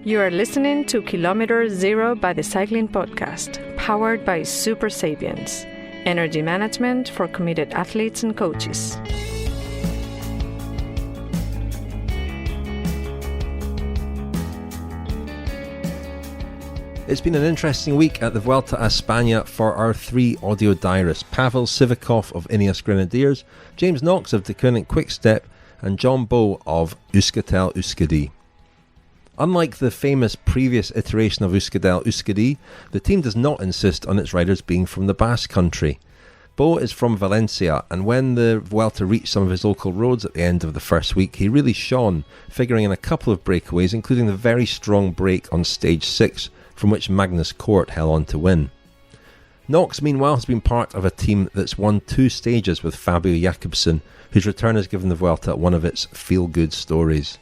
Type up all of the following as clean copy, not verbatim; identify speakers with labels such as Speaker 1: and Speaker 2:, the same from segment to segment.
Speaker 1: You are listening to Kilometer Zero by the Cycling Podcast, powered by Super Sapiens, energy management for committed athletes and coaches.
Speaker 2: It's been an interesting week at the Vuelta a España for our three audio diarists: Pavel Sivakov of Ineos Grenadiers, James Knox of Deceuninck Quickstep, and John Bowe of Euskaltel Euskadi. Unlike the famous previous iteration of Euskaltel Euskadi, the team does not insist on its riders being from the Basque Country. Bowe is from Valencia, and when the Vuelta reached some of his local roads at the end of the first week, he really shone, figuring in a couple of breakaways, including the very strong break on stage 6, from which Magnus Kort held on to win. Knox, meanwhile, has been part of a team that's won 2 stages with Fabio Jakobsen, whose return has given the Vuelta one of its feel-good stories.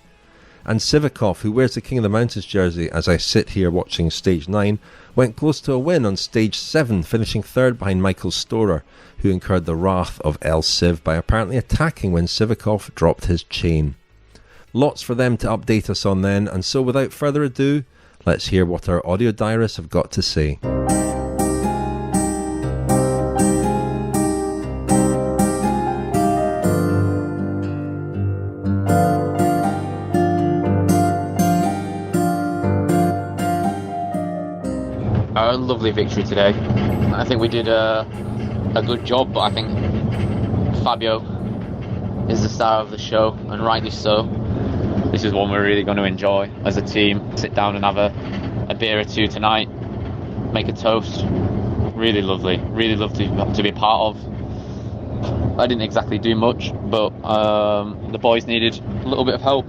Speaker 2: And Sivakov, who wears the King of the Mountains jersey as I sit here watching stage 9, went close to a win on stage 7, finishing third behind Michael Storer, who incurred the wrath of El Civ by apparently attacking when Sivakov dropped his chain. Lots for them to update us on then, and so without further ado, let's hear what our audio diarists have got to say.
Speaker 3: A lovely victory today. I think we did a good job, but I think Fabio is the star of the show, and rightly so. This is one we're really going to enjoy as a team. Sit down and have a beer or two tonight, make a toast. Really lovely, really lovely to be part of. I didn't exactly do much, but the boys needed a little bit of help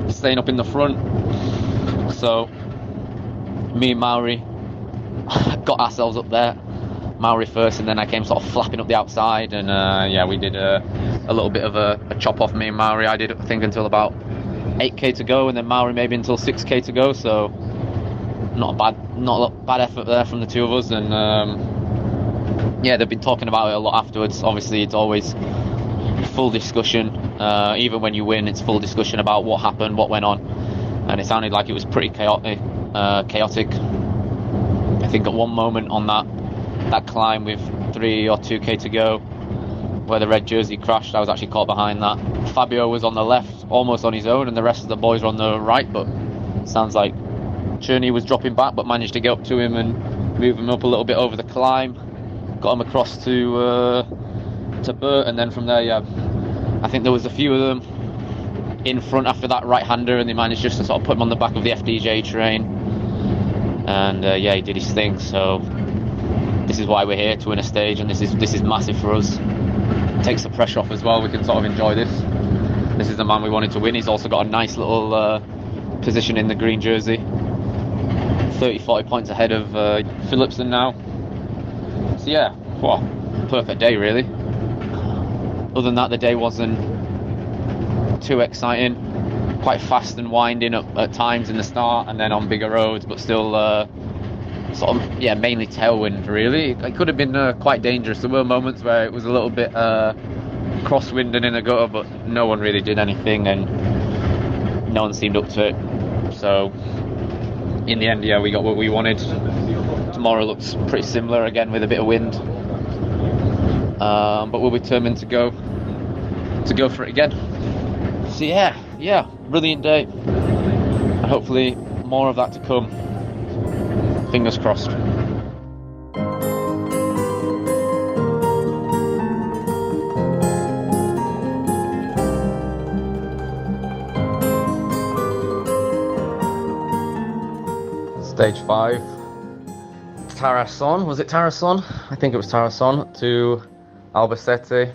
Speaker 3: staying up in the front. So me and Mauri got ourselves up there. Mauri first, and then I came sort of flapping up the outside, and we did a little bit of a chop off, me and Mauri. I did, I think, until about 8k to go, and then Mauri maybe until 6k to go, so not a bad effort there from the two of us. And they've been talking about it a lot afterwards. Obviously it's always full discussion, even when you win, it's full discussion about what happened, what went on, and it sounded like it was pretty chaotic. I think at one moment on that climb with 3 or 2k to go, where the red jersey crashed, I was actually caught behind that. Fabio was on the left, almost on his own, and the rest of the boys were on the right, but it sounds like Cherney was dropping back, but managed to get up to him and move him up a little bit over the climb, got him across to Bert, and then from there, I think there was a few of them in front after that right-hander, and they managed just to sort of put him on the back of the FDJ train, and he did his thing. So this is why we're here, to win a stage, and this is massive for us. Takes the pressure off as well. We can sort of enjoy this. This is the man we wanted to win. He's also got a nice little position in the green jersey, 30-40 points ahead of Philipsen now. So perfect day really. Other than that, the day wasn't too exciting. Quite fast and winding up at times in the start, and then on bigger roads, but still mainly tailwind really. It could have been quite dangerous. There were moments where it was a little bit crosswind and in a gutter, but no one really did anything, and no one seemed up to it. So in the end, we got what we wanted. Tomorrow looks pretty similar again with a bit of wind, but we'll be determined to go for it again. So brilliant day, and hopefully more of that to come. Fingers crossed. Stage 5, Tarascon. Was it Tarascon? I think it was Tarascon to Albacete.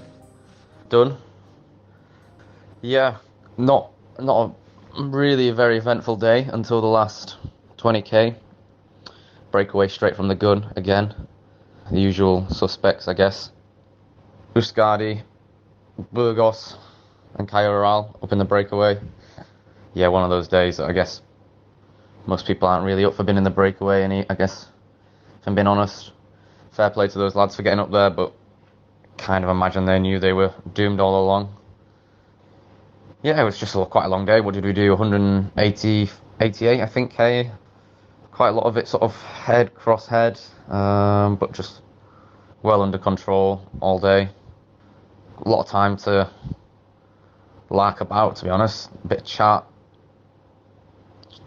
Speaker 3: Done. Not a really very eventful day until the last 20k. Breakaway straight from the gun again. The usual suspects, I guess. Euskadi, Burgos, and Cayoral up in the breakaway. One of those days that I guess most people aren't really up for being in the breakaway, and I guess, if I'm being honest, fair play to those lads for getting up there, but kind of imagine they knew they were doomed all along. Yeah, it was just quite a long day. What did we do? 180, 88, I think, K. Quite a lot of it sort of head, cross head, but just well under control all day. A lot of time to lark about, to be honest. A bit of chat.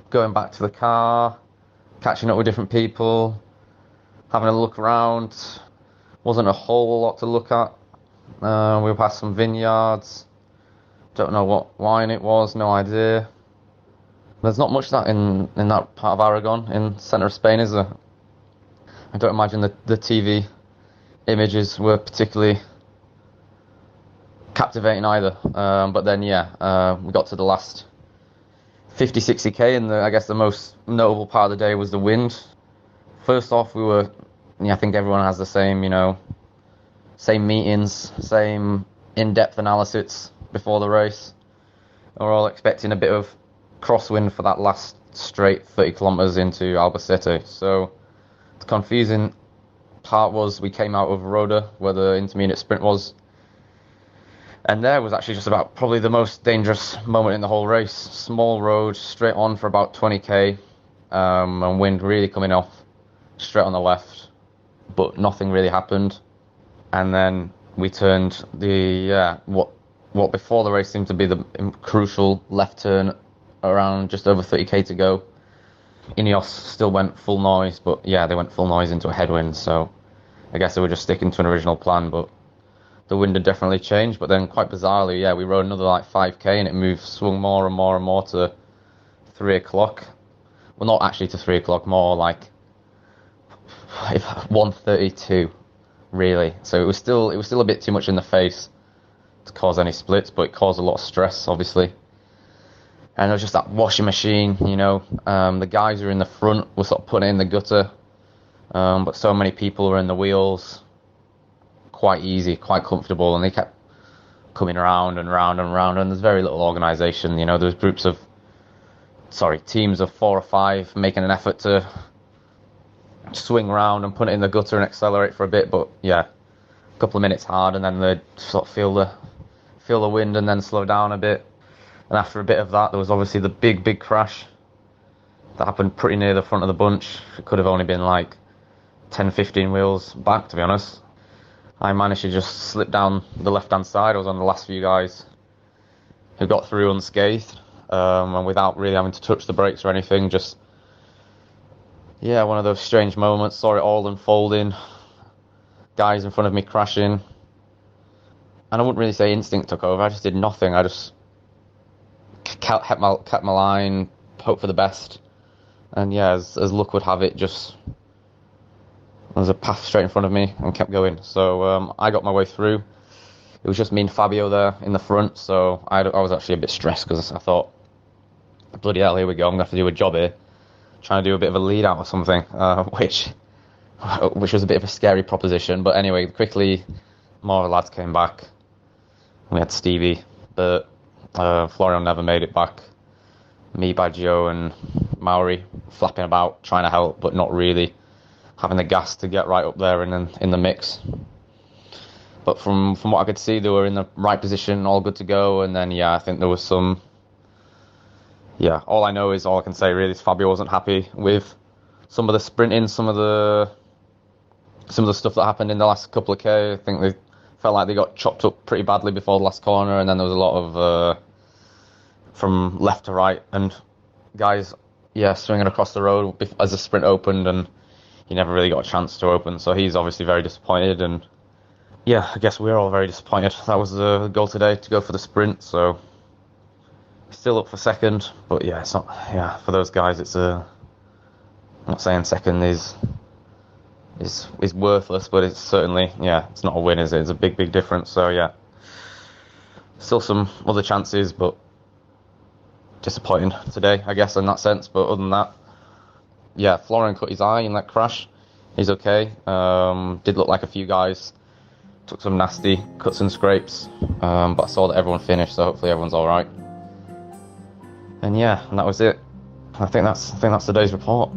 Speaker 3: Going back to the car, catching up with different people, having a look around. Wasn't a whole lot to look at. We passed some vineyards. Don't know what wine it was, no idea. There's not much of that in that part of Aragon, in the centre of Spain, is there? I don't imagine the TV images were particularly captivating either. But then, yeah, we got to the last 50, 60k, and I guess the most notable part of the day was the wind. First off, I think everyone has the same, same meetings, same in-depth analysis before the race. We're all expecting a bit of crosswind for that last straight 30 kilometers into Albacete. So the confusing part was we came out of Roda, where the intermediate sprint was, and there was actually just about probably the most dangerous moment in the whole race. Small road, straight on for about 20k, and wind really coming off straight on the left, but nothing really happened. And then we turned what before the race seemed to be the crucial left turn around just over 30k to go. Ineos still went full noise, but yeah, they went full noise into a headwind, so I guess they were just sticking to an original plan, but the wind had definitely changed. But then quite bizarrely, yeah, we rode another like 5k and it swung more and more and more to 3 o'clock. Well, not actually to 3 o'clock, more like 1:32 really. So it was still a bit too much in the face to cause any splits, but it caused a lot of stress, obviously. And it was just that washing machine, the guys who were in the front were sort of putting it in the gutter, but so many people were in the wheels, quite easy, quite comfortable, and they kept coming around and round and round, and there's very little organisation. There's teams of 4 or 5 making an effort to swing round and put it in the gutter and accelerate for a bit, but yeah, a couple of minutes hard, and then they'd sort of feel the wind and then slow down a bit. And after a bit of that, there was obviously the big crash that happened pretty near the front of the bunch. It could have only been like 10-15 wheels back, to be honest. I managed to just slip down the left-hand side. I was on the last few guys who got through unscathed, and without really having to touch the brakes or anything. Just, yeah, one of those strange moments. Saw it all unfolding. Guys in front of me crashing. And I wouldn't really say instinct took over. I just did nothing. I just kept my line, hope for the best. And yeah, as luck would have it, just there was a path straight in front of me and kept going. So I got my way through. It was just me and Fabio there in the front, so I was actually a bit stressed because I thought, bloody hell, here we go, I'm going to have to do a job here. Trying to do a bit of a lead out or something, which was a bit of a scary proposition. But anyway, quickly, more lads came back. We had Stevie, but Florian never made it back. Me, Baggio and Mauri flapping about, trying to help, but not really having the gas to get right up there in the mix. But from what I could see, they were in the right position, all good to go. And then, yeah, I think there was some... Yeah, all I can say really is Fabio wasn't happy with some of the sprinting, some of the stuff that happened in the last couple of K. I think they felt like they got chopped up pretty badly before the last corner, and then there was a lot of from left to right and guys, yeah, swinging across the road as the sprint opened, and he never really got a chance to open. So he's obviously very disappointed, and yeah, I guess we're all very disappointed. That was the goal today, to go for the sprint. So still up for second, but yeah, it's not. Yeah, for those guys, it's I'm not saying second is worthless, but it's certainly, yeah, it's not a win, is it? It's a big difference. So yeah, still some other chances, but disappointing today, I guess, in that sense. But other than that, yeah, Florian cut his eye in that crash. He's okay. Did look like a few guys took some nasty cuts and scrapes, but I saw that everyone finished, so hopefully everyone's all right. And yeah, and that was it. I think that's today's report.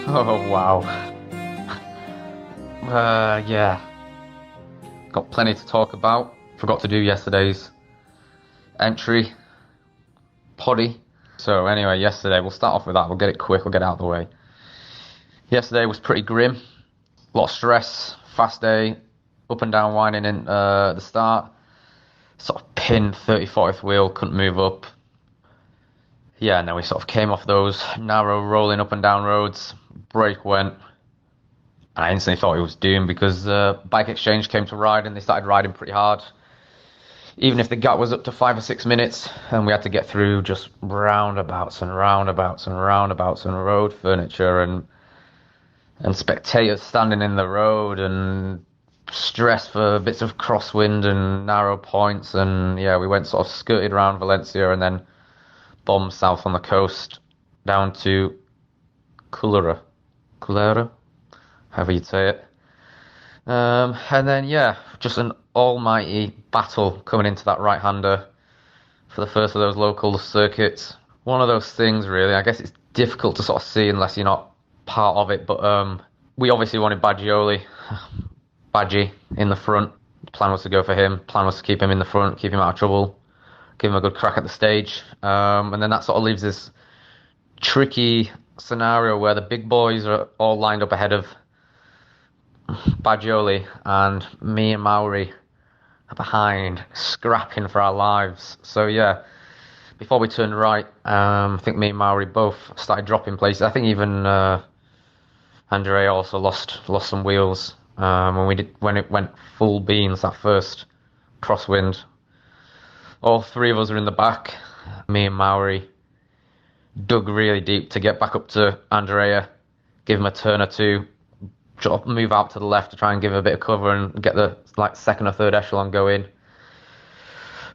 Speaker 3: Oh, wow. Yeah. Got plenty to talk about. Forgot to do yesterday's entry. Poddy. So anyway, yesterday, we'll start off with that. We'll get it quick, we'll get it out of the way. Yesterday was pretty grim. A lot of stress, fast day, up and down winding in the start. Sort of pinned 30-40th wheel, couldn't move up. Yeah, and then we sort of came off those narrow rolling up and down roads. Brake went. And I instantly thought it was doomed because Bike Exchange came to ride and they started riding pretty hard. Even if the gap was up to 5 or 6 minutes, and we had to get through just roundabouts and roundabouts and roundabouts and road furniture and spectators standing in the road and stress for bits of crosswind and narrow points. And yeah, we went sort of skirted around Valencia and then bombed south on the coast down to Culera, however you'd say it. And then, yeah, just an almighty battle coming into that right-hander for the first of those local circuits. One of those things, really. I guess it's difficult to sort of see unless you're not part of it, but we obviously wanted Badgie in the front. The plan was to go for him. The plan was to keep him in the front, keep him out of trouble, give him a good crack at the stage. And then that sort of leaves this tricky scenario where the big boys are all lined up ahead of Baggioli, and me and Mauri are behind, scrapping for our lives. So yeah, before we turned right, I think me and Mauri both started dropping places. I think even Andrea also lost some wheels when it went full beans, that first crosswind. All three of us were in the back. Me and Mauri dug really deep to get back up to Andrea, give him a turn or two, move out to the left to try and give him a bit of cover and get the second or third echelon going.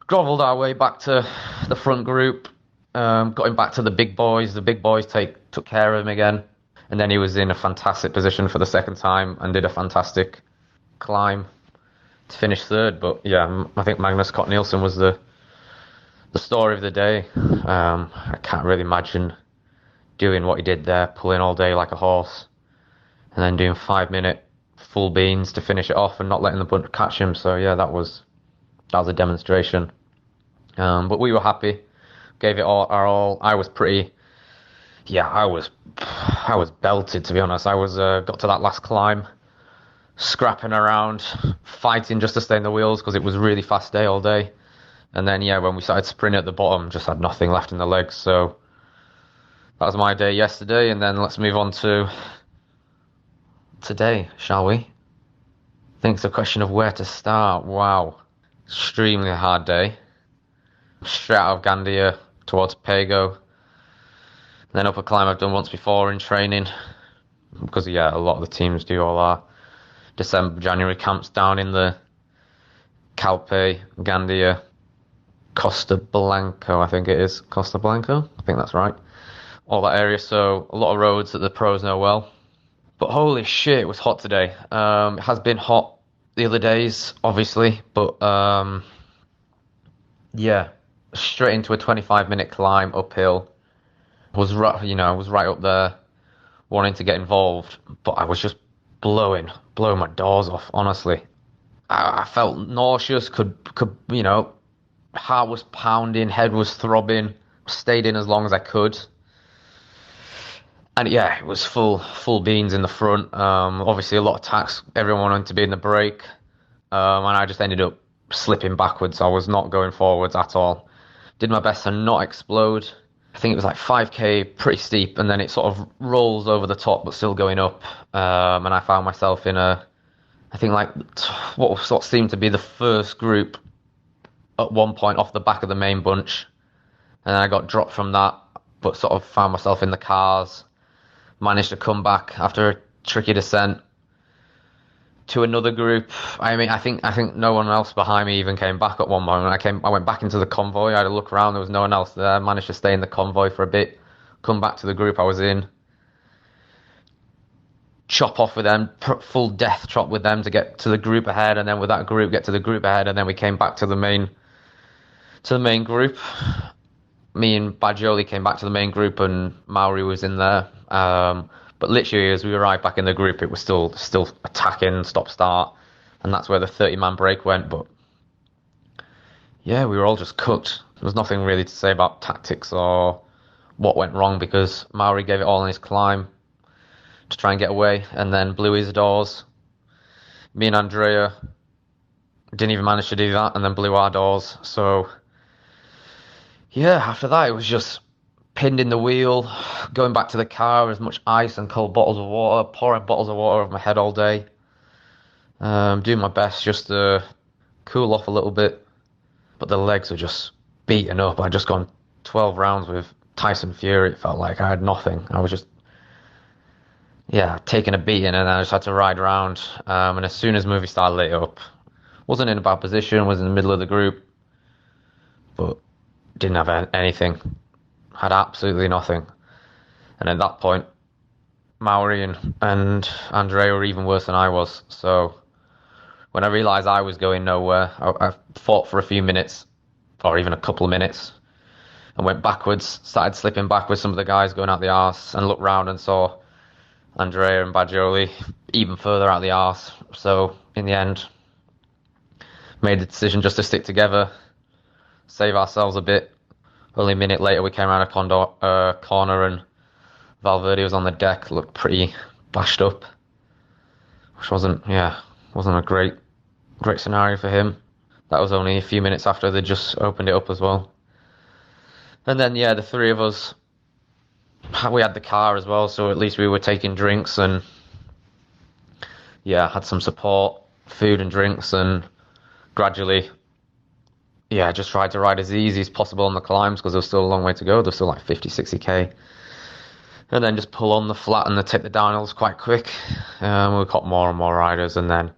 Speaker 3: Grovelled our way back to the front group, got him back to the big boys. The big boys took care of him again. And then he was in a fantastic position for the second time and did a fantastic climb to finish third. But yeah, I think Magnus Cott Nielsen was the story of the day. I can't really imagine doing what he did there, pulling all day like a horse, and then doing 5-minute full beans to finish it off and not letting the bunch catch him. So yeah, that was a demonstration. But we were happy, gave it our all. I was belted, to be honest. I was got to that last climb, scrapping around, fighting just to stay in the wheels because it was really fast day all day. And then yeah, when we started sprinting at the bottom, just had nothing left in the legs. So that was my day yesterday. And then let's move on to today, shall we? I think it's a question of where to start. Wow, extremely hard day. Straight out of Gandia towards Pago. Then up a climb I've done once before in training, because yeah, a lot of the teams do all our December, January camps down in the Calpe, Gandia, Costa Blanco, I think it is. Costa Blanco? I think that's right. All that area, so a lot of roads that the pros know well. But holy shit, it was hot today. It has been hot the other days, obviously, but yeah, straight into a 25-minute climb uphill. I was right up there, wanting to get involved, but I was just blowing my doors off. Honestly, I felt nauseous. Could heart was pounding, head was throbbing. Stayed in as long as I could, and yeah, it was full beans in the front. Obviously, a lot of tacks. Everyone wanted to be in the brake, and I just ended up slipping backwards. I was not going forwards at all. Did my best to not explode. I think it was like 5k, pretty steep, and then it sort of rolls over the top, but still going up. And I found myself in I think like what sort of seemed to be the first group at one point off the back of the main bunch. And then I got dropped from that, but sort of found myself in the cars. Managed to come back after a tricky descent to another group. I mean, I think no one else behind me even came back at one moment. I went back into the convoy. I had a look around. There was no one else there. I managed to stay in the convoy for a bit. Come back to the group I was in. Chop off with them. Full death chop with them to get to the group ahead, and then with that group get to the group ahead, and then we came back to the main group. Me and Baggioli came back to the main group, and Mauri was in there. But literally, as we arrived back in the group, it was still attacking, stop-start, and that's where the 30-man break went. But yeah, we were all just cooked. There was nothing really to say about tactics or what went wrong, because Maori gave it all on his climb to try and get away, and then blew his doors. Me and Andrea didn't even manage to do that, and then blew our doors. So yeah, after that it was just pinned in the wheel, going back to the car, as much ice and cold bottles of water, pouring bottles of water over my head all day, doing my best just to cool off a little bit. But the legs were just beaten up. I'd just gone 12 rounds with Tyson Fury. It felt like I had nothing. I was just taking a beating, and then I just had to ride around. And as soon as Movistar lit up, wasn't in a bad position, was in the middle of the group, but didn't have anything. Had absolutely nothing. And at that point, Maori and Andrea were even worse than I was. So when I realised I was going nowhere, I fought for a few minutes, or even a couple of minutes, and went backwards, started slipping back with some of the guys going out the arse, and looked round and saw Andrea and Bajoli even further out the arse. So in the end, made the decision just to stick together, save ourselves a bit. Only a minute later, we came around a corner, and Valverde was on the deck, looked pretty bashed up, which wasn't a great scenario for him. That was only a few minutes after they just opened it up as well. And then the three of us, we had the car as well, so at least we were taking drinks, and had some support, food and drinks, and gradually just tried to ride as easy as possible on the climbs, because there was still a long way to go. There was still like 50-60k, and then just pull on the flat and take the downhills quite quick. We got more and more riders, and then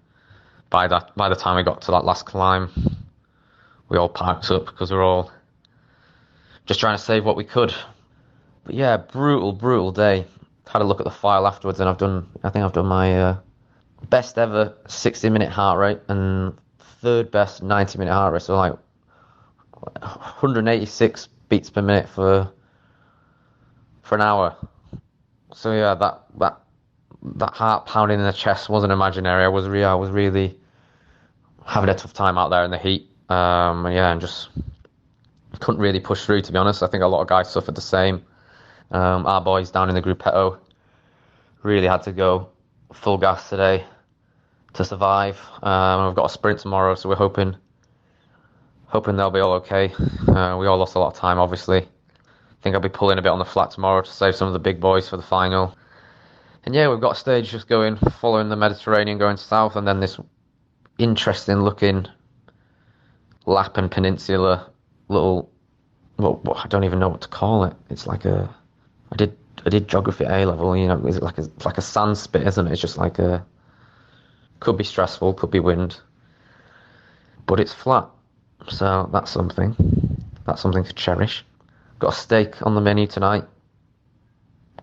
Speaker 3: by the time we got to that last climb, we all parked up because we were all just trying to save what we could. But yeah, brutal day. Had a look at the file afterwards, and I think I've done my best ever 60-minute heart rate and third best 90-minute heart rate. So like 186 beats per minute for an hour. So yeah, that heart pounding in the chest wasn't imaginary. I was really having a tough time out there in the heat. And just couldn't really push through, to be honest. I think a lot of guys suffered the same. Our boys down in the Gruppetto really had to go full gas today to survive. We've got a sprint tomorrow, so we're hoping they'll be all okay. We all lost a lot of time, obviously. I think I'll be pulling a bit on the flat tomorrow to save some of the big boys for the final. And yeah, we've got a stage just going, following the Mediterranean, going south, and then this interesting looking lap and peninsula little, well, I don't even know what to call it. It's like I did geography at A level, it's like a sand spit, isn't it? It's just like could be stressful, could be wind, but it's flat. So that's something to cherish. Got a steak on the menu tonight.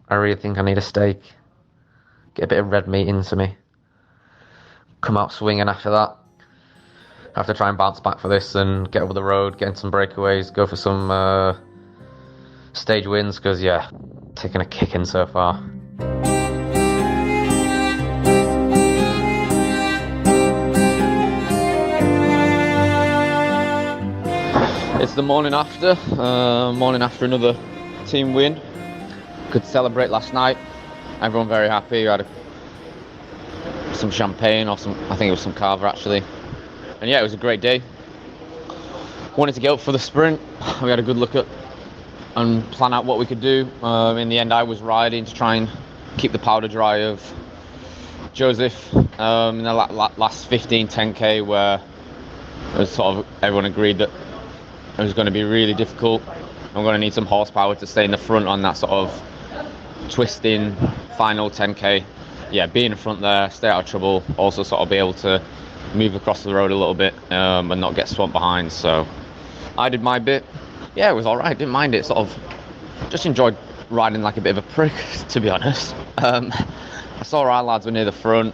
Speaker 3: I really think I need a steak. Get a bit of red meat into me. Come out swinging after that. I have to try and bounce back for this and get over the road, get in some breakaways, go for some stage wins, because taking a kicking so far. It's the morning after another team win. Could celebrate last night. Everyone very happy. We had some champagne, or I think it was some Carver actually. And it was a great day. Wanted to get up for the sprint. We had a good look at and plan out what we could do. In the end, I was riding to try and keep the powder dry of Joseph in the last 10K, where it was sort of everyone agreed that it was going to be really difficult. I'm going to need some horsepower to stay in the front on that sort of twisting final 10K. Be in the front there, stay out of trouble, also sort of be able to move across the road a little bit and not get swamped behind. So I did my bit. It was alright, didn't mind it. Sort of just enjoyed riding like a bit of a prick, to be honest. I saw our lads were near the front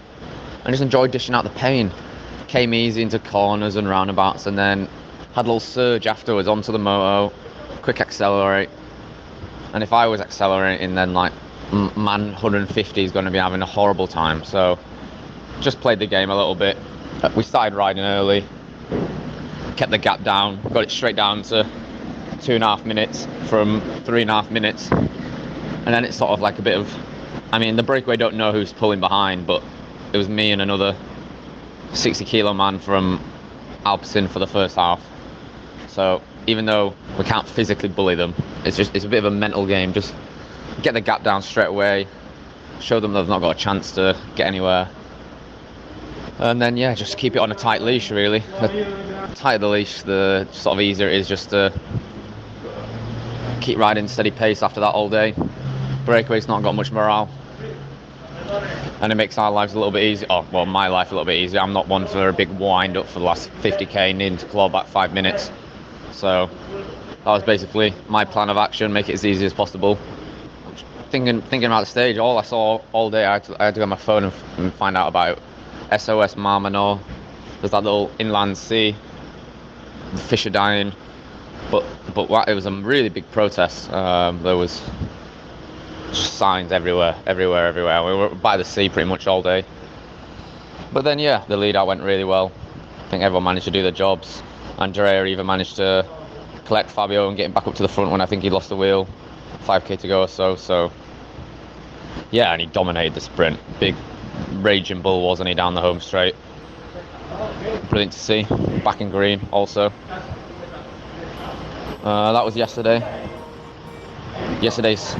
Speaker 3: and just enjoyed dishing out the pain. Came easy into corners and roundabouts, and then had a little surge afterwards onto the moto, quick accelerate. And if I was accelerating, then like man 150 is going to be having a horrible time. So just played the game a little bit. We started riding early, kept the gap down, got it straight down to 2.5 minutes from 3.5 minutes. And then it's sort of like a bit of, I mean, the breakaway don't know who's pulling behind, but it was me and another 60 kilo man from Alpecin for the first half. So even though we can't physically bully them, it's a bit of a mental game. Just get the gap down straight away, show them they've not got a chance to get anywhere. And then, yeah, just keep it on a tight leash, really. The tighter the leash, the sort of easier it is just to keep riding steady pace after that all day. Breakaway's not got much morale. And it makes our lives a little bit easier. Oh, well, my life a little bit easier. I'm not one for a big wind up for the last 50k, needing to claw back 5 minutes. So that was basically my plan of action, make it as easy as possible. Thinking about the stage, all I saw all day, I had to go on my phone and find out about SOS Marmano. There's that little inland sea. The fish are dying. But it was a really big protest. There was signs everywhere. We were by the sea pretty much all day. But then, yeah, the lead out went really well. I think everyone managed to do their jobs. Andrea even managed to collect Fabio and get him back up to the front when I think he lost the wheel. 5k to go or so. So, yeah, and he dominated the sprint. Big raging bull, wasn't he, down the home straight. Brilliant to see. Back in green also. That was yesterday. Yesterday's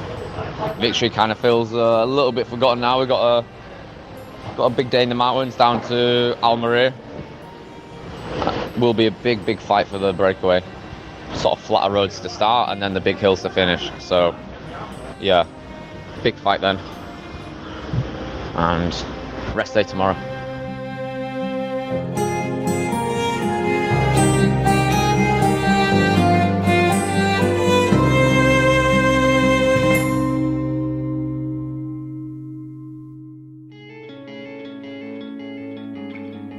Speaker 3: victory kind of feels a little bit forgotten now. We've got a big day in the mountains down to Almeria. Will be a big fight for the breakaway. Sort of flatter roads to start and then the big hills to finish. So, yeah, big fight then. And rest day tomorrow.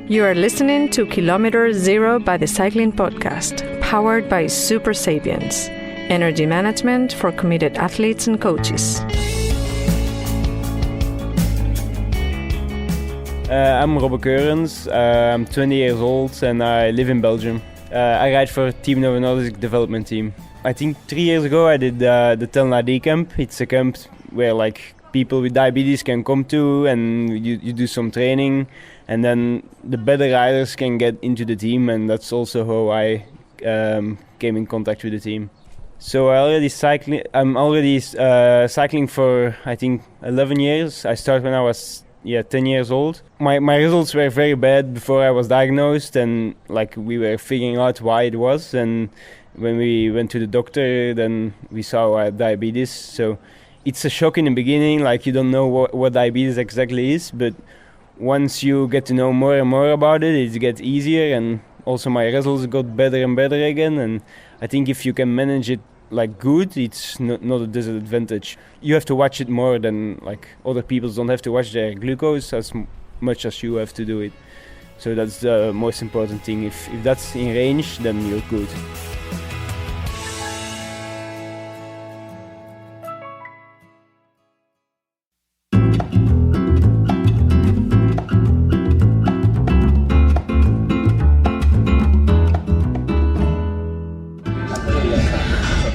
Speaker 1: You are listening to Kilometer Zero by the Cycling Podcast, powered by Super Sapiens, energy management for committed athletes and coaches.
Speaker 4: I'm Robbe Keurens, I'm 20 years old and I live in Belgium. I ride for Team Novo Nordisk development team. I think 3 years ago I did the Telnadi camp. It's a camp where like people with diabetes can come to and you do some training. And then the better riders can get into the team, and that's also how I came in contact with the team. So I'm already cycling for I think 11 years. I started when I was 10 years old. My results were very bad before I was diagnosed, and like we were figuring out why it was. And when we went to the doctor, then we saw I had diabetes. So it's a shock in the beginning, like you don't know what diabetes exactly is, but once you get to know more and more about it, it gets easier, and also my results got better and better again. And I think if you can manage it like good, it's not a disadvantage. You have to watch it more than like other people don't have to watch their glucose as much as you have to do it. So that's the most important thing. If that's in range, then you're good.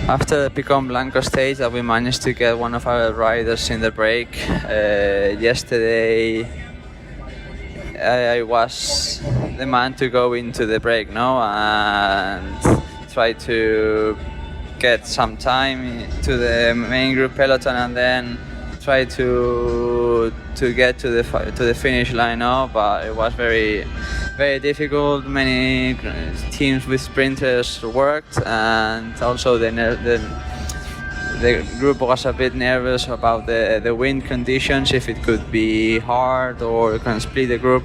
Speaker 5: After the Picon Blanco stage, we managed to get one of our riders in the break. Yesterday, I was the man to go into the break, and try to get some time to the main group peloton, and then try to get to the finish line now. But it was very difficult. Many teams with sprinters worked, and also the group was a bit nervous about the wind conditions, if it could be hard or you can split the group.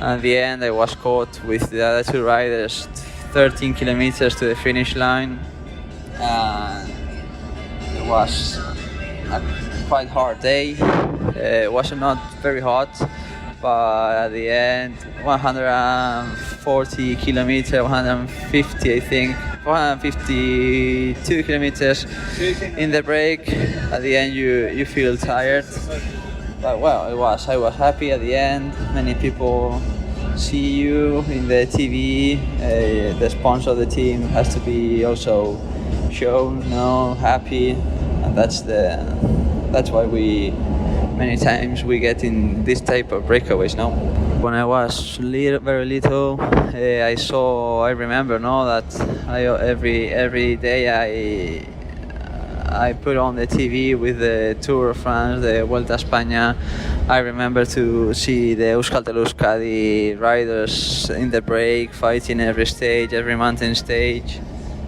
Speaker 5: At the end, I was caught with the other two riders 13 kilometers to the finish line, and it was a quite hard day. It was not very hot, but at the end 140 kilometers, 150 I think, 152 kilometers in the break. At the end you feel tired, but well, I was happy at the end. Many people see you in the TV. The sponsor of the team has to be also shown, happy, and that's why many times we get in this type of breakaways. When I was very little, I remember that every day I put on the TV with the Tour of France, the Vuelta a España. I remember to see the Euskaltel-Euskadi riders in the break, fighting every stage, every mountain stage.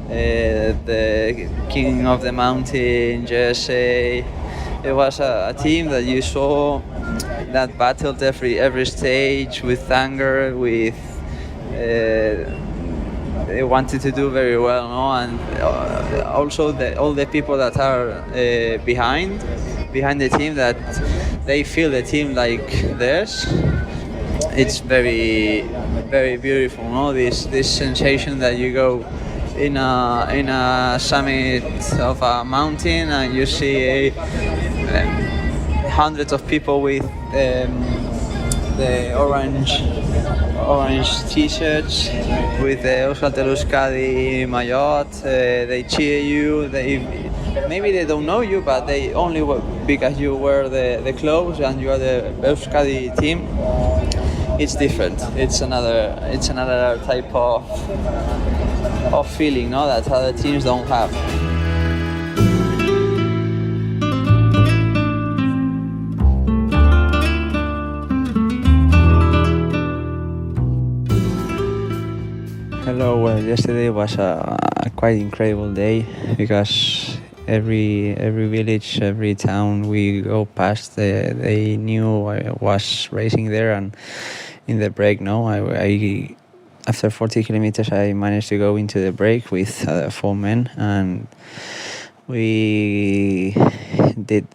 Speaker 5: The King of the Mountain, USA. It was a team that you saw that battled every stage with anger, with they wanted to do very well, and also all the people that are behind the team, that they feel the team like theirs. It's very, very beautiful, this sensation that you go in a summit of a mountain and you see hundreds of people with the orange t-shirts with the Euskaltel-Euskadi maillot. They cheer you. Maybe they don't know you, but they only because you wear the clothes and you are the Euskadi team. It's different. It's another type of feeling, that other teams don't have. Hello. Well, yesterday was a quite incredible day because every village, every town we go past, they knew I was racing there, and in the break, I after 40 kilometers, I managed to go into the break with 4 men, and we had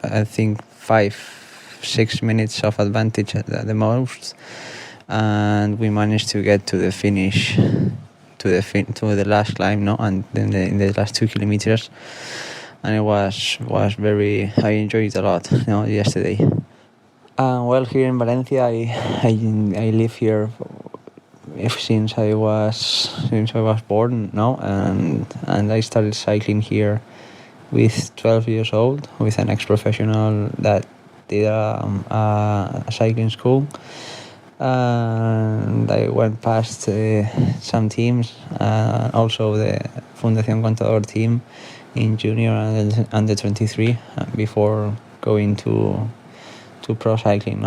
Speaker 5: I think 5-6 minutes of advantage at the most, and we managed to get to the finish, to the last climb, and then in the last 2 kilometers, and it was very. I enjoyed it a lot, yesterday. Well, here in Valencia, I live here since I was born, and I started cycling here with 12 years old with an ex-professional that did a cycling school, and I went past some teams, also the Fundación Contador team in junior and under 23 before going to pro cycling.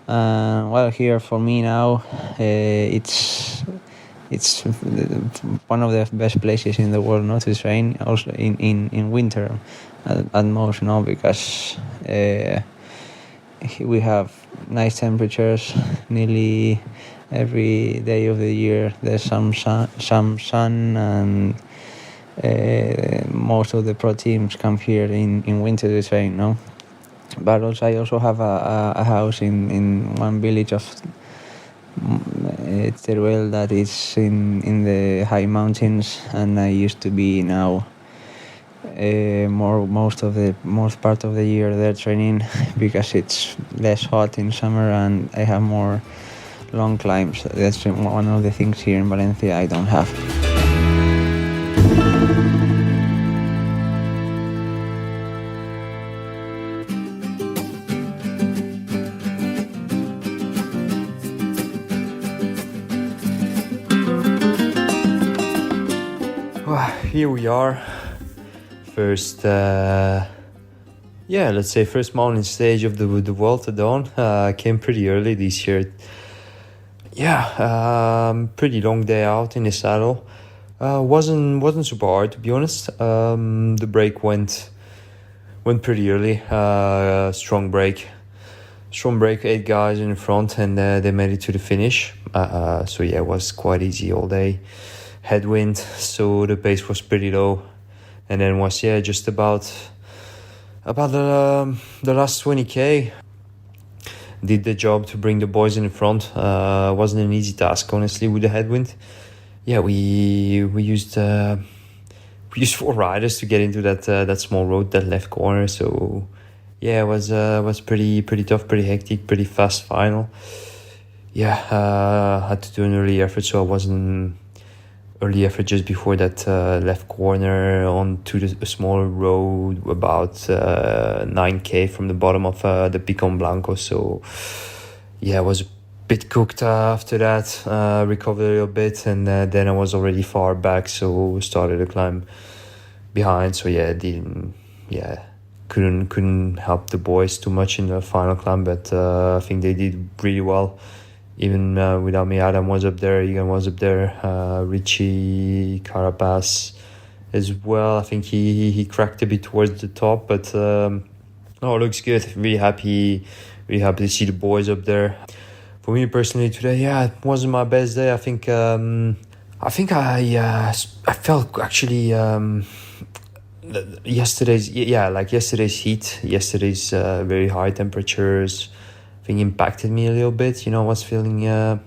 Speaker 5: Well, here for me now, it's one of the best places in the world to train, also in winter at most, because we have nice temperatures nearly every day of the year. There's some sun, and most of the pro teams come here in winter to train. But also, I also have a house in one village of Teruel that is in the high mountains, and I used to be now most part of the year there training because it's less hot in summer and I have more long climbs. That's one of the things here in Valencia I don't have.
Speaker 6: Here we are. First mountain stage of the Vuelta Dawn. Came pretty early this year. Pretty long day out in the saddle. Wasn't super hard, to be honest. The break went pretty early. Strong break, 8 guys in front, and they made it to the finish. It was quite easy all day. Headwind, so the pace was pretty low, and then was just about About the last 20k, did the job to bring the boys in the front. Wasn't an easy task, honestly, with the headwind. Yeah, we used 4 riders to get into that small road, that left corner. So yeah, it was pretty tough, pretty hectic, pretty fast final. Yeah, had to do an early effort, so I wasn't early effort just before that left corner onto the smaller road, about 9k from the bottom of the Picon Blanco. So yeah, I was a bit cooked after that, recovered a little bit, and then I was already far back, so started to climb behind. So yeah, couldn't help the boys too much in the final climb, but I think they did really well. Even without me, Adam was up there, Egan was up there, Richie, Carapaz as well. I think he cracked a bit towards the top, but it looks good. Really happy to see the boys up there. For me personally today, yeah, it wasn't my best day. I think I felt actually yesterday's heat, yesterday's very high temperatures, I think impacted me a little bit. I wasn't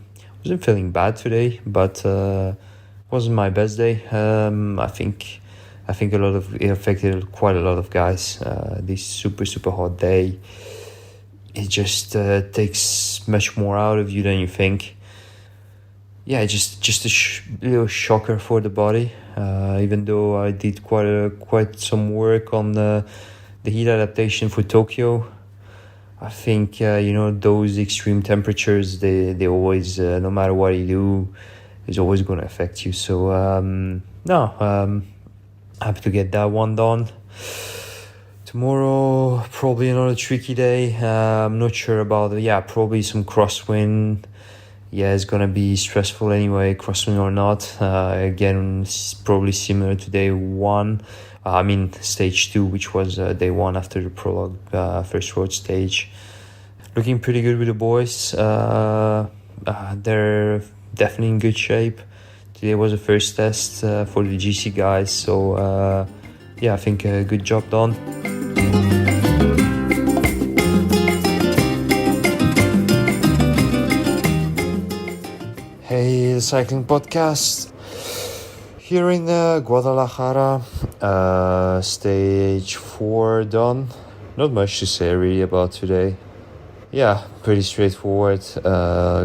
Speaker 6: feeling bad today, but wasn't my best day. I think it affected quite a lot of guys. This super hot day, it just takes much more out of you than you think. Yeah, just a little shocker for the body. Even though I did quite some work on the heat adaptation for Tokyo, I think those extreme temperatures, they always, no matter what you do, is always going to affect you. So happy to get that one done. Tomorrow probably another tricky day. I'm not sure about it. Yeah, probably some crosswind. Yeah, it's gonna be stressful anyway, crosswind or not. Again, probably similar to day one. Stage 2, which was day 1 after the prologue, first road stage. Looking pretty good with the boys. They're definitely in good shape. Today was the first test for the GC guys, so I think a good job done. Hey, the cycling podcast. Here in Guadalajara, stage 4 done. Not much to say really about today. Yeah, pretty straightforward.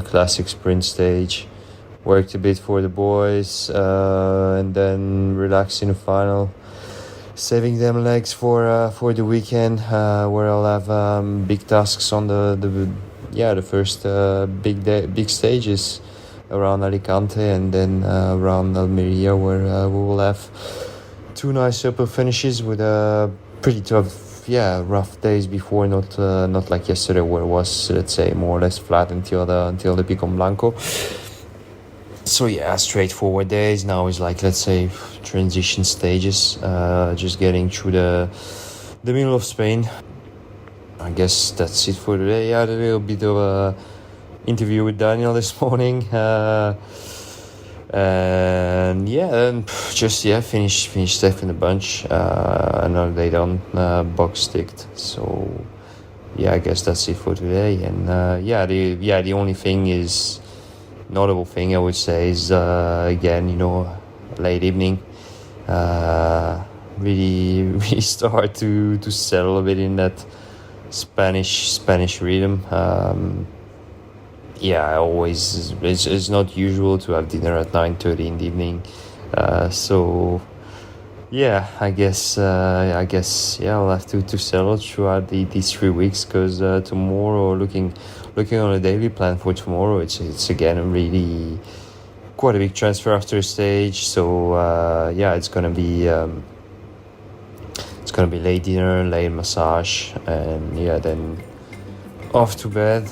Speaker 6: Classic sprint stage. Worked a bit for the boys, and then relaxed in the final. Saving them legs for the weekend, where I'll have big tasks on the first big stages around Alicante, and then around Almeria, where we will have 2 nice upper finishes with pretty tough, rough days before, not like yesterday where it was, let's say, more or less flat until the Picon Blanco. So straightforward days. Now is like, let's say, transition stages, just getting through the middle of Spain. I guess that's it for today. I had a little bit of a interview with Daniel this morning, and finished safe in the bunch. Another day done, box ticked. So I guess that's it for today. And the only thing is, notable thing I would say is again, late evening, really start to settle a bit in that Spanish rhythm. I always, it's not usual to have dinner at 9:30 in the evening, so I guess I'll have to settle throughout these 3 weeks, because tomorrow, looking on a daily plan for tomorrow, it's again really quite a big transfer after a stage. So it's gonna be late dinner, late massage, and then off to bed.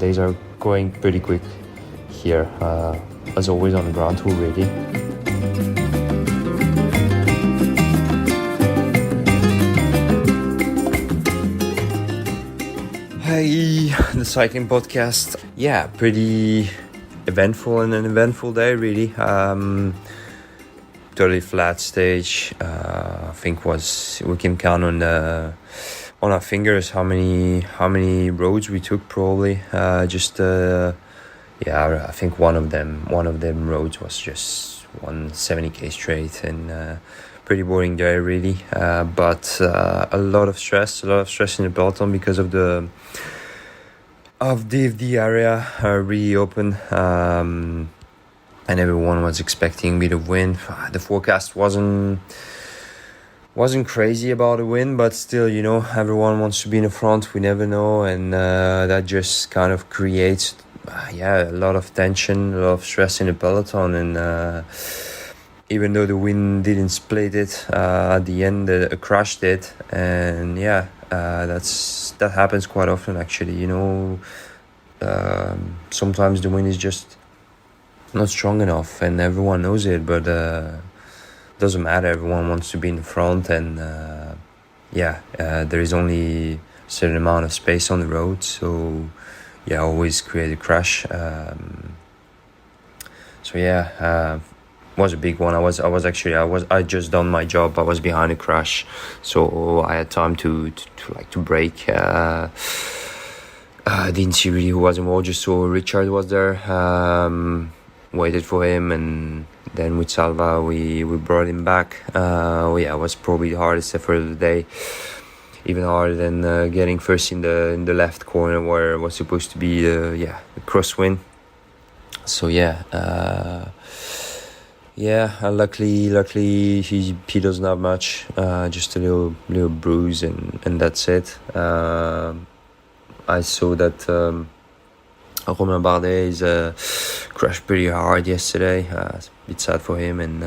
Speaker 6: Days are going pretty quick here, as always on the ground tour really. Hey, the cycling podcast. Pretty eventful and an eventful day really. totally flat stage. I think we can count on our fingers how many roads we took probably. I think one of them roads was just 170k straight, and pretty boring day really. But a lot of stress in the peloton because of the area really open. And everyone was expecting me to win. The forecast wasn't crazy about a win, but still, everyone wants to be in the front. We never know, and that just kind of creates, a lot of tension, a lot of stress in the peloton. And even though the wind didn't split it, at the end, a crash did, and that happens quite often actually. Sometimes the wind is just not strong enough, and everyone knows it, but doesn't matter. Everyone wants to be in the front, and there is only a certain amount of space on the road, so always create a crash. Was a big one. I just done my job. I was behind a crash, so I had time to brake. Didn't see really who was involved, just saw Richard was there. Waited for him, and then with Salva we brought him back. It was probably the hardest effort of the day, even harder than getting first in the left corner where it was supposed to be a crosswind. So luckily he doesn't have much, just a little bruise, and that's it. I saw that Romain Bardet crashed pretty hard yesterday. It's a bit sad for him, and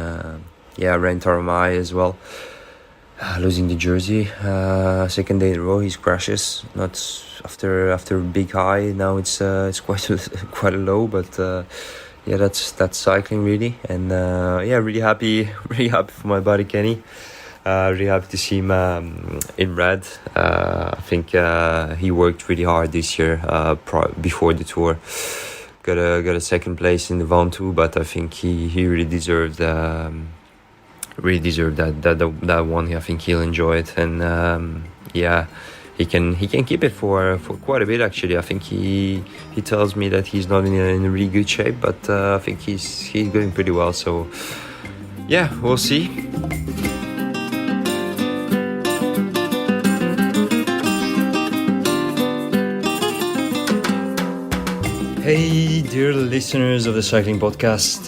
Speaker 6: Ren Taramai as well, losing the jersey. Second day in a row he crashes. Not after a big high. Now it's quite a low, but that's cycling really. And really happy for my buddy Kenny. Really happy to see him in red. I think he worked really hard this year before the tour. Got a second place in the Ventoux, but I think he really deserved that one. I think he'll enjoy it, and he can keep it for quite a bit actually. I think he tells me that he's not in a really good shape, but I think he's going pretty well. So we'll see. Hey dear listeners of the Cycling Podcast,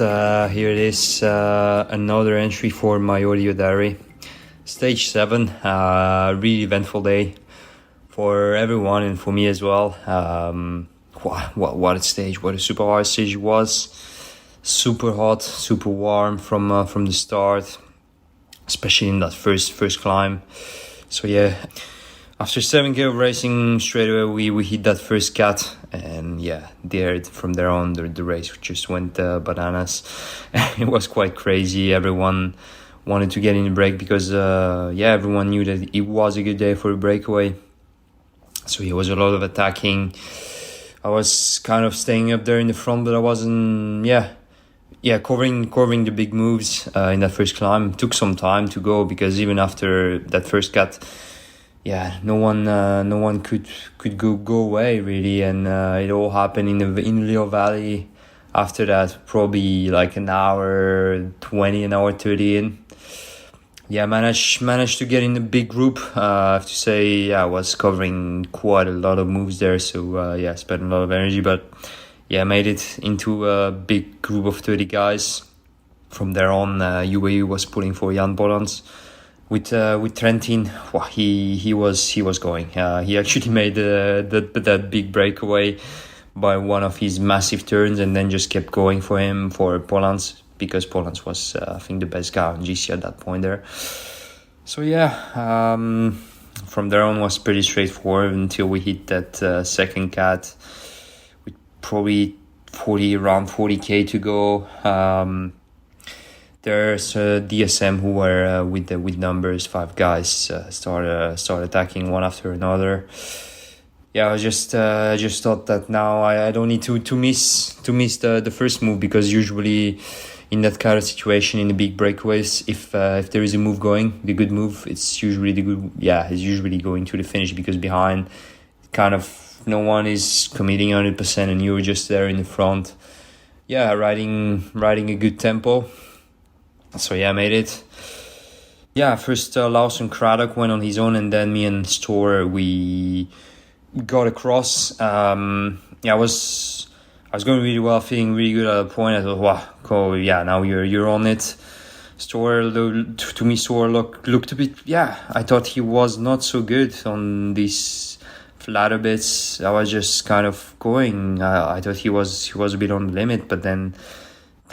Speaker 6: here it is, another entry for my audio diary. Stage 7, really eventful day for everyone and for me as well. What a stage, what a super hard stage it was. Super hot, super warm from the start, especially in that first climb. So after 7k of racing, straight away we hit that first cat, and from there on the race just went bananas. It was quite crazy. Everyone wanted to get in the break because everyone knew that it was a good day for a breakaway. So it was a lot of attacking. I was kind of staying up there in the front, but I wasn't covering the big moves in that first climb. It took some time to go because even after that first cut, no one could go away really, and it all happened in Leo Valley. After that, probably like an hour 20, an hour 30 in. Managed to get in a big group. I have to say, I was covering quite a lot of moves there, so spent a lot of energy, but made it into a big group of 30 guys. From there on, UAE was pulling for Jan Bollands. With Trentin, he was going. He actually made that big breakaway by one of his massive turns, and then just kept going for Polans, because Polans was I think the best guy on GC at that point there. So from there on was pretty straightforward until we hit that second cat with probably around 40k to go. There's DSM who were with numbers, 5 guys start attacking one after another. I just thought that now I don't need to miss the first move, because usually in that kind of situation, in the big breakaways, if there is a move going, the good move, it's usually it's usually going to the finish, because behind, kind of no one is committing 100%, and you're just there in the front. Yeah, riding a good tempo. So yeah, I made it. Yeah, first Lawson Craddock went on his own, and then me and Store, we got across. I was going really well, feeling really good at a point. I thought, wow, cool, yeah, now you're on it. Store looked a bit, I thought he was not so good on these flatter bits. I was just kind of going. I thought he was a bit on the limit, but then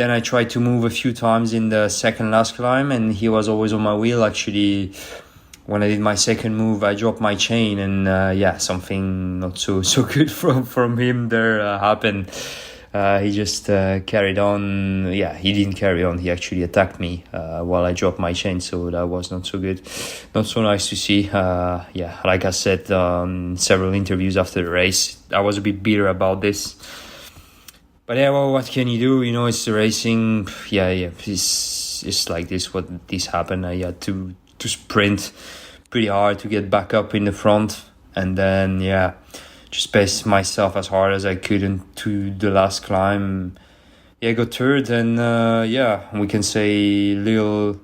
Speaker 6: I tried to move a few times in the second last climb, and he was always on my wheel. Actually, when I did my second move, I dropped my chain, and something not so good from him there happened. He just carried on. Yeah, he didn't carry on. He actually attacked me while I dropped my chain, so that was not so good. Not so nice to see. Like I said on several interviews after the race, I was a bit bitter about this. But yeah, well, what can you do? You know, it's the racing. It's like this. What this happened, I had to sprint pretty hard to get back up in the front, and then just pace myself as hard as I could into the last climb. I got third, and we can say little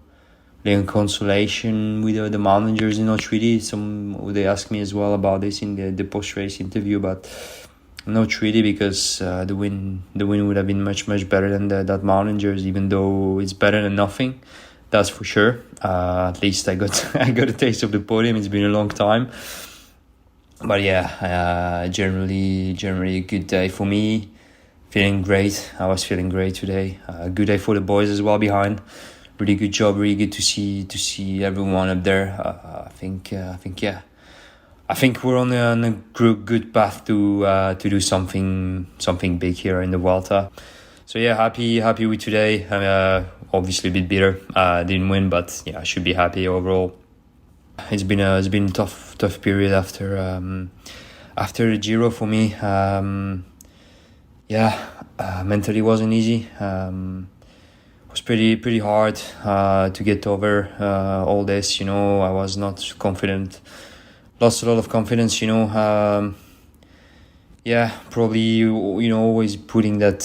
Speaker 6: consolation with the mountain jersey. Not really. They asked me as well about this in the post race interview, but not really, because the win would have been much better than that mountain jersey, even though it's better than nothing. That's for sure. At least I got a taste of the podium. It's been a long time. But generally a good day for me. Feeling great. I was feeling great today. Good day for the boys as well behind. Really good job. Really good to see everyone up there. I think we're on a good path to do something big here in the Vuelta. So happy with today. I'm obviously a bit bitter. Didn't win, but I should be happy overall. It's been a tough period after the Giro for me. Mentally wasn't easy. It was pretty hard to get over all this. I was not confident. Lost a lot of confidence. Probably always putting that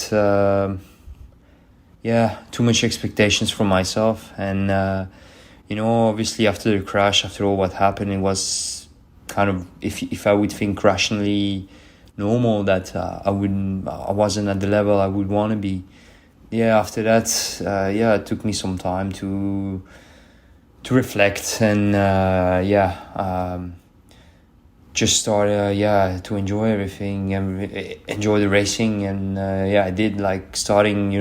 Speaker 6: too much expectations from myself, and obviously after the crash, after all what happened, it was kind of, if I would think rationally normal, that I wasn't at the level I would want to be. After that, it took me some time to reflect, and just started to enjoy everything and enjoy the racing, and I did, like, starting,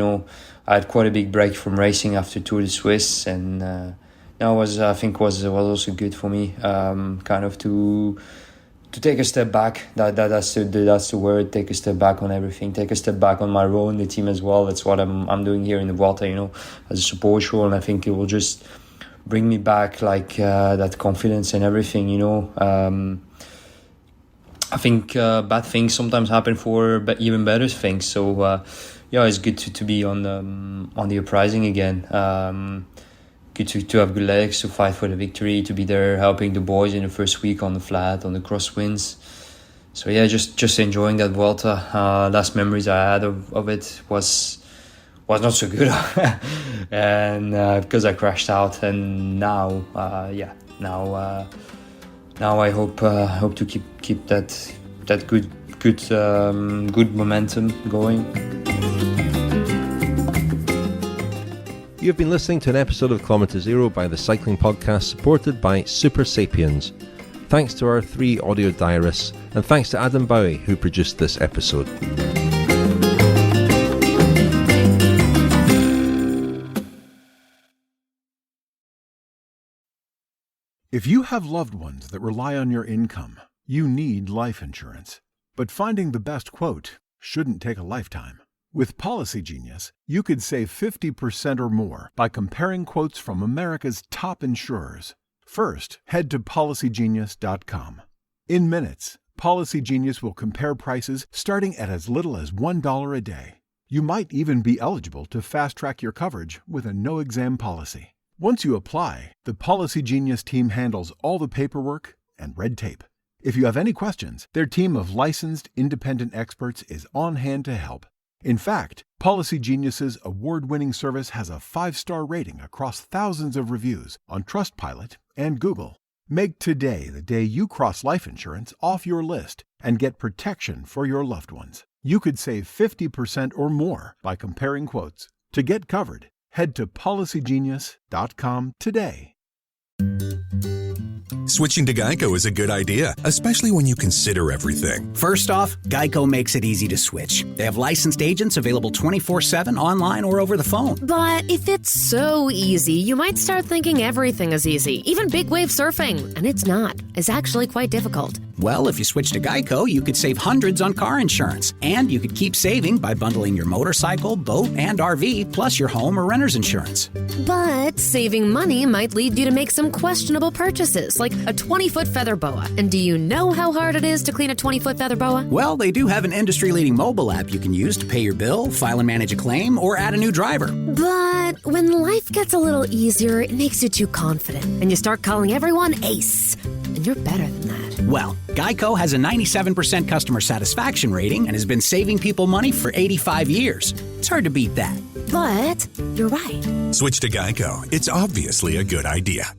Speaker 6: I had quite a big break from racing after Tour de Suisse, and that was also good for me, kind of to take a step back. That's the word. Take a step back on everything. Take a step back on my role in the team as well. That's what I'm doing here in the Vuelta, as a support role, and I think it will just bring me back, like, that confidence and everything. I think bad things sometimes happen for even better things. So it's good to be on the uprising again. Good to have good legs, to fight for the victory, to be there helping the boys in the first week on the flat, on the crosswinds. So just enjoying that Vuelta. Last memories I had of it was not so good, and because I crashed out, and now I hope to keep that good momentum going.
Speaker 2: You have been listening to an episode of Kilometre Zero by the Cycling Podcast, supported by Super Sapiens. Thanks to our 3 audio diarists, and thanks to Adam Bowie, who produced this episode.
Speaker 7: If you have loved ones that rely on your income, you need life insurance. But finding the best quote shouldn't take a lifetime. With Policy Genius, you could save 50% or more by comparing quotes from America's top insurers. First, head to policygenius.com. In minutes, Policy Genius will compare prices starting at as little as $1 a day. You might even be eligible to fast-track your coverage with a no-exam policy. Once you apply, the Policy Genius team handles all the paperwork and red tape. If you have any questions, their team of licensed, independent experts is on hand to help. In fact, Policy Genius's award-winning service has a 5-star rating across thousands of reviews on Trustpilot and Google. Make today the day you cross life insurance off your list and get protection for your loved ones. You could save 50% or more by comparing quotes. To get covered, head to policygenius.com today.
Speaker 8: Switching to Geico is a good idea, especially when you consider everything.
Speaker 9: First off, Geico makes it easy to switch. They have licensed agents available 24/7 online or over the phone.
Speaker 10: But if it's so easy, you might start thinking everything is easy, even big wave surfing. And it's not. It's actually quite difficult.
Speaker 9: Well, if you switch to Geico, you could save hundreds on car insurance. And you could keep saving by bundling your motorcycle, boat, and RV, plus your home or renter's insurance.
Speaker 10: But saving money might lead you to make some questionable purchases, like a 20-foot feather boa. And do you know how hard it is to clean a 20-foot feather boa?
Speaker 9: Well, they do have an industry-leading mobile app you can use to pay your bill, file and manage a claim, or add a new driver.
Speaker 10: But when life gets a little easier, it makes you too confident, and you start calling everyone Ace. And you're better than that.
Speaker 9: Well, Geico has a 97% customer satisfaction rating and has been saving people money for 85 years. It's hard to beat that.
Speaker 10: But you're right.
Speaker 8: Switch to Geico. It's obviously a good idea.